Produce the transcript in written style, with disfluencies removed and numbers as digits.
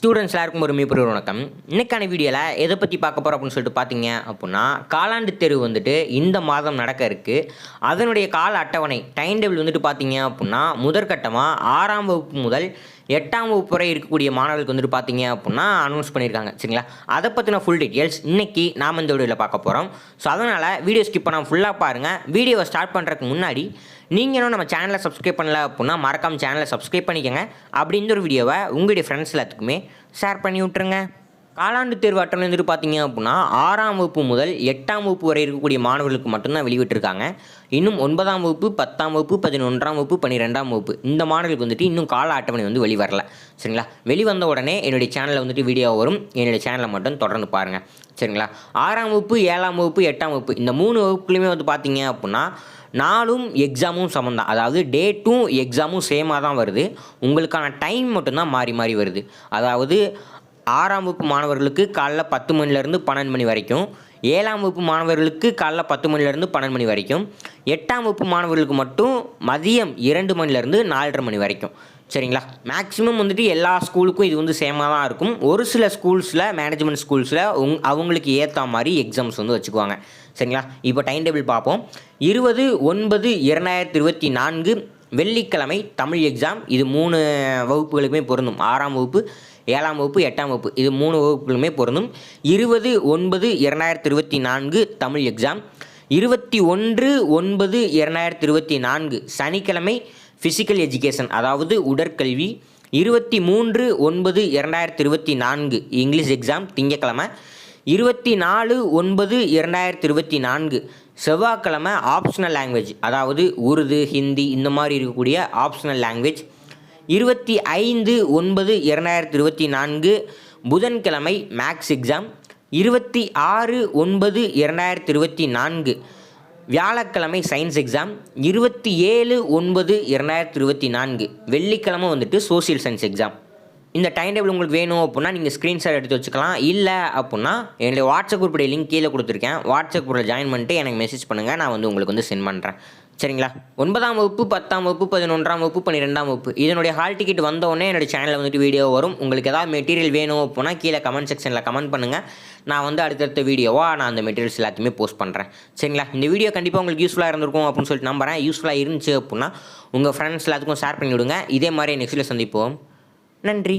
Students எல்லாருக்கும் ஒரு மிகப்பெரிய வணக்கம். இன்னைக்கான வீடியோவில் எதை பற்றி பார்க்க போகிறோம் அப்படின்னு சொல்லிட்டு பார்த்தீங்க அப்படின்னா, காலாண்டு தேர்வு வந்துட்டு இந்த மாதம் நடக்க இருக்குது. அதனுடைய கால அட்டவணை டைம் டேபிள் வந்துட்டு பார்த்தீங்க அப்படின்னா, முதற்கட்டமாக 6ஆம் வகுப்பு முதல் 8ஆம் வகுப்பு வரை இருக்கக்கூடிய மாணவர்களுக்கு வந்துட்டு பார்த்தீங்க அப்படின்னா அனௌன்ஸ் பண்ணியிருக்காங்க. சரிங்களா, அதை பற்றின ஃபுல் டீட்டெயில்ஸ் இன்றைக்கி நாம் இந்த வீடியோவில் பார்க்க போகிறோம். ஸோ அதனால் வீடியோ ஸ்கிப் பண்ணாமல் ஃபுல்லாக பாருங்கள். வீடியோவை ஸ்டார்ட் பண்ணுறதுக்கு முன்னாடி நீங்கள் இன்னும் நம்ம சேனலை சப்ஸ்கிரைப் பண்ணல அப்படின்னா மறக்காமல் சேனலை சப்ஸ்கிரைப் பண்ணிக்கோங்க. அப்படி இந்த ஒரு வீடியோவை உங்களுடைய ஃப்ரெண்ட்ஸ் எல்லாத்துக்குமே ஷேர் பண்ணி விட்ருங்க. காலாண்டு தேர்வு அட்டவணை வந்துட்டு பார்த்தீங்க அப்படின்னா 6ஆம் வகுப்பு முதல் 8ஆம் வகுப்பு வரை இருக்கக்கூடிய மாணவர்களுக்கு மட்டும்தான் வெளியிட்டிருக்காங்க. இன்னும் 9ஆம் வகுப்பு 10ஆம் வகுப்பு 11ஆம் வகுப்பு 12ஆம் வகுப்பு இந்த மாணவர்களுக்கு வந்துட்டு இன்னும் கால அட்டவணை வந்து வெளிவரல. சரிங்களா, வெளிவந்த உடனே என்னுடைய சேனலில் வந்துட்டு வீடியோ வரும். என்னுடைய சேனலை மட்டும் தொடர்ந்து பாருங்கள். சரிங்களா, 6ஆம் வகுப்பு 7ஆம் வகுப்பு 8ஆம் வகுப்பு இந்த 3 வகுப்புலையுமே வந்து பார்த்தீங்க அப்படின்னா நாளும் எக்ஸாமும் சமம் தான். அதாவது டேட்டும் எக்ஸாமும் சேமாக தான் வருது. உங்களுக்கான டைம் மட்டும்தான் மாறி மாறி வருது. அதாவது 6ஆம் வகுப்பு மாணவர்களுக்கு காலைல 10 மணிலேருந்து 12 மணி வரைக்கும், 7ஆம் வகுப்பு மாணவர்களுக்கு காலைல 10 மணிலேருந்து 12 மணி வரைக்கும், 8ஆம் வகுப்பு மாணவர்களுக்கு மட்டும் மதியம் 2 மணிலேருந்து 4:30 மணி வரைக்கும். சரிங்களா, மேக்ஸிமம் வந்துட்டு எல்லா ஸ்கூலுக்கும் இது வந்து சேமாக தான் இருக்கும். ஒரு சில ஸ்கூல்ஸில் மேனேஜ்மெண்ட் ஸ்கூல்ஸில் அவங்களுக்கு ஏற்ற மாதிரி எக்ஸாம்ஸ் வந்து வச்சுக்குவாங்க. சரிங்களா, இப்போ டைம் டேபிள் பார்ப்போம். 20/9/2024 வெள்ளிக்கிழமை தமிழ் எக்ஸாம். இது 3 வகுப்புகளுக்குமே பொருந்தும். 6ஆம் வகுப்பு 7ஆம் வகுப்பு 8ஆம் வகுப்பு இது 3 வகுப்புகளுமே பொருந்தும். 20/9/2024 தமிழ் எக்ஸாம். 21/9/2024 சனிக்கிழமை ஃபிசிக்கல் எஜுகேஷன் அதாவது உடற்கல்வி. 23/9/2024 இங்கிலீஷ் எக்ஸாம் திங்கக்கிழமை. 24/9/2024 செவ்வாய்க்கிழமை ஆப்ஷனல் லாங்குவேஜ் அதாவது உருது ஹிந்தி இந்த மாதிரி இருக்கக்கூடிய ஆப்ஷனல் லாங்குவேஜ். 25/9/2024 புதன்கிழமை மேக்ஸ் எக்ஸாம். 26/9/2024 வியாழக்கிழமை சயின்ஸ் எக்ஸாம். 27/9/2024 வெள்ளிக்கிழமை வந்துட்டு சோசியல் சயின்ஸ் எக்ஸாம். இந்த டைம் டேபிள் உங்களுக்கு வேணும் அப்படின்னா நீங்கள் ஸ்க்ரீன்ஷாட் எடுத்து வச்சுக்கலாம். இல்லை அப்படின்னா என்னுடைய வாட்ஸ்அப் குரூப்புடைய லிங்க் கீழே கொடுத்துருக்கேன். வாட்ஸ்அப் குரூப்பில் ஜாயின் பண்ணிட்டு எனக்கு மெசேஜ் பண்ணுங்கள். நான் வந்து உங்களுக்கு வந்து சென்ட் பண்ணுறேன். சரிங்களா, 9ஆம் வகுப்பு 10ஆம் வகுப்பு 11ஆம் வகுப்பு 12ஆம் வகுப்பு இதனுடைய ஹால் டிக்கெட் வந்தோடனே என்னுடைய சேனலில் வந்துட்டு வீடியோ வரும். உங்களுக்கு ஏதாவது மெட்டீரியல் வேணும் அப்படின்னா கீழே கமெண்ட் செக்ஷனில் கமெண்ட் பண்ணுங்கள். நான் வந்து அடுத்தடுத்த வீடியோவாக நான் அந்த மெட்டீரியல்ஸ் எல்லாத்தையுமே போஸ்ட் பண்ணுறேன். சரிங்களா, இந்த வீடியோ கண்டிப்பாக உங்களுக்கு யூஸ்ஃபுல்லாக இருந்திருக்கும் அப்படின்னு சொல்லிட்டு நம்புறேன். யூஸ்ஃபுல்லாக இருந்துச்சு அப்படின்னா உங்கள் ஃப்ரெண்ட்ஸ் எல்லாத்துக்கும் ஷேர் பண்ணிவிடுங்க. இதே மாதிரி நெக்ஸ்ட்டில் சந்திப்போம். நன்றி.